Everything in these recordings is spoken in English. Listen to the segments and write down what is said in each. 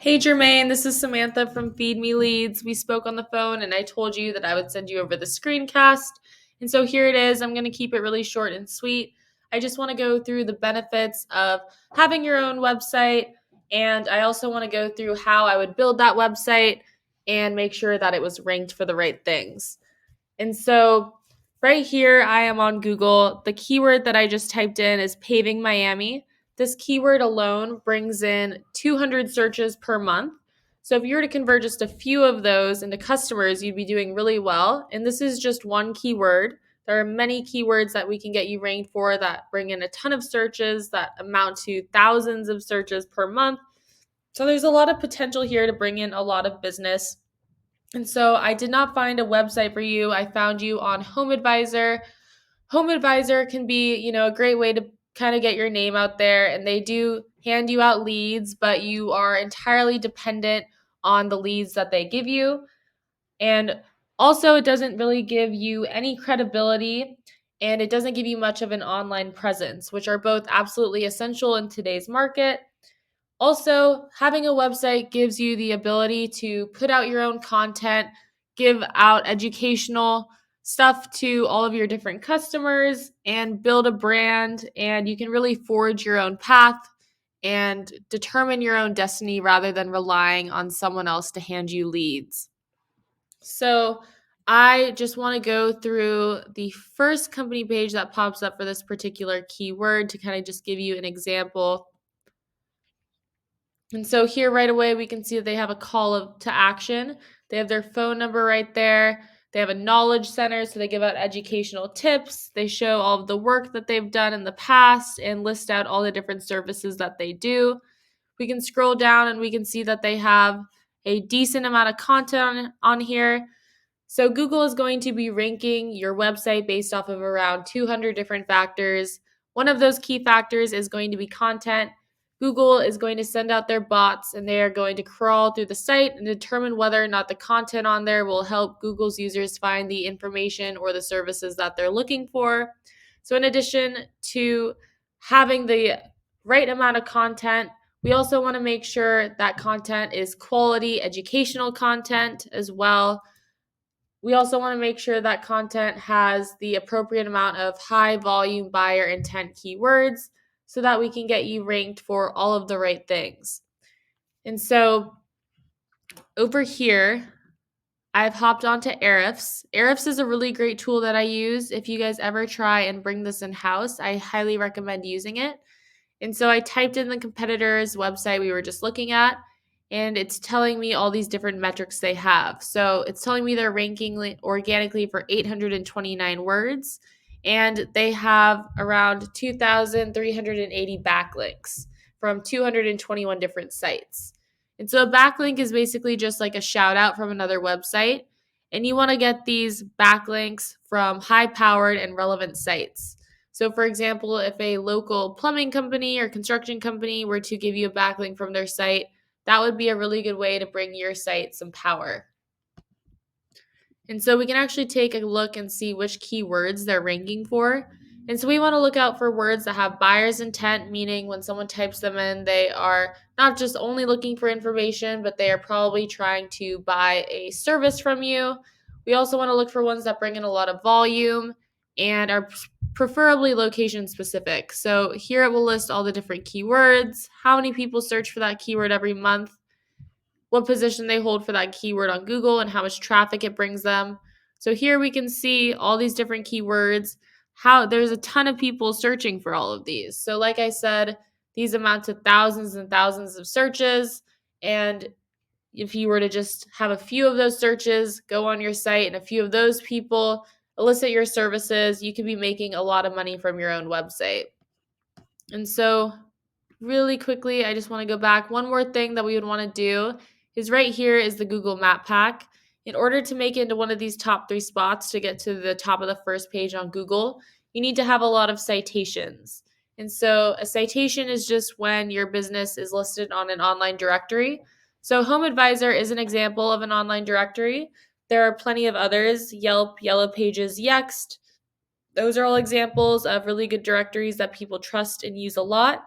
Hey Jermaine, this is Samantha from Feed Me Leads. We spoke on the phone and I told you that I would send you over the screencast. And so here it is. I'm going to keep it really short and sweet. I just want to go through the benefits of having your own website. And I also want to go through how I would build that website and make sure that it was ranked for the right things. And so right here, I am on Google. The keyword that I just typed in is paving Miami. This keyword alone brings in 200 searches per month. So if you were to convert just a few of those into customers, you'd be doing really well. And this is just one keyword. There are many keywords that we can get you ranked for that bring in a ton of searches that amount to thousands of searches per month. So there's a lot of potential here to bring in a lot of business. And so I did not find a website for you. I found you on Home Advisor. Home Advisor can be, a great way to kind of get your name out there, and they do hand you out leads, but you are entirely dependent on the leads that they give you. And also, it doesn't really give you any credibility and it doesn't give you much of an online presence, which are both absolutely essential in today's market. Also, having a website gives you the ability to put out your own content, give out educational stuff to all of your different customers, and build a brand. And you can really forge your own path and determine your own destiny rather than relying on someone else to hand you leads. So, I just want to go through the first company page that pops up for this particular keyword to kind of just give you an example. And so here right away, we can see that they have a to action. They have their phone number right there. They have a knowledge center, so they give out educational tips. They show all of the work that they've done in the past and list out all the different services that they do. We can scroll down and we can see that they have a decent amount of content on here. So Google is going to be ranking your website based off of around 200 different factors. One of those key factors is going to be content. Google is going to send out their bots and they are going to crawl through the site and determine whether or not the content on there will help Google's users find the information or the services that they're looking for. So, in addition to having the right amount of content, we also want to make sure that content is quality educational content as well. We also want to make sure that content has the appropriate amount of high volume buyer intent keywords so that we can get you ranked for all of the right things. And so over here, I've hopped onto Ahrefs. Ahrefs is a really great tool that I use. If you guys ever try and bring this in house, I highly recommend using it. And so I typed in the competitor's website we were just looking at, and it's telling me all these different metrics they have. So it's telling me they're ranking organically for 829 words, and they have around 2,380 backlinks from 221 different sites. And so a backlink is basically just like a shout out from another website, and you want to get these backlinks from high powered and relevant sites. So, for example, if a local plumbing company or construction company were to give you a backlink from their site, that would be a really good way to bring your site some power. And so we can actually take a look and see which keywords they're ranking for. And so we want to look out for words that have buyer's intent, meaning when someone types them in, they are not just only looking for information, but they are probably trying to buy a service from you. We also want to look for ones that bring in a lot of volume and are preferably location specific. So here it will list all the different keywords, how many people search for that keyword every month, what position they hold for that keyword on Google, and how much traffic it brings them. So here we can see all these different keywords, how there's a ton of people searching for all of these. So like I said, these amount to thousands and thousands of searches. And if you were to just have a few of those searches go on your site and a few of those people elicit your services, you could be making a lot of money from your own website. And so really quickly, I just want to go back. One more thing that we would want to do is right here is the Google Map Pack. In order to make it into one of these top 3 spots to get to the top of the first page on Google, you need to have a lot of citations. And so a citation is just when your business is listed on an online directory. So Home Advisor is an example of an online directory. There are plenty of others, Yelp, Yellow Pages, Yext. Those are all examples of really good directories that people trust and use a lot.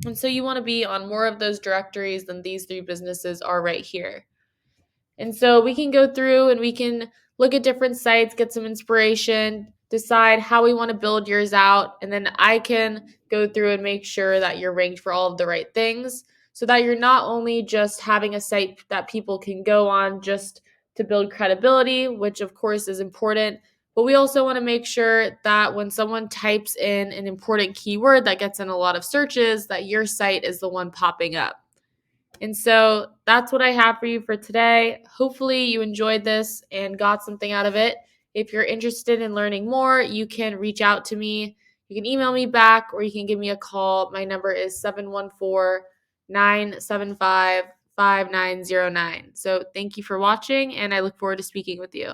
And so you want to be on more of those directories than these 3 businesses are right here. And so we can go through and we can look at different sites, get some inspiration, decide how we want to build yours out. And then I can go through and make sure that you're ranked for all of the right things so that you're not only just having a site that people can go on just to build credibility, which of course is important, but we also want to make sure that when someone types in an important keyword that gets in a lot of searches, that your site is the one popping up. And so that's what I have for you for today. Hopefully, you enjoyed this and got something out of it. If you're interested in learning more, you can reach out to me. You can email me back or you can give me a call. My number is 714-975-5909. So thank you for watching, and I look forward to speaking with you.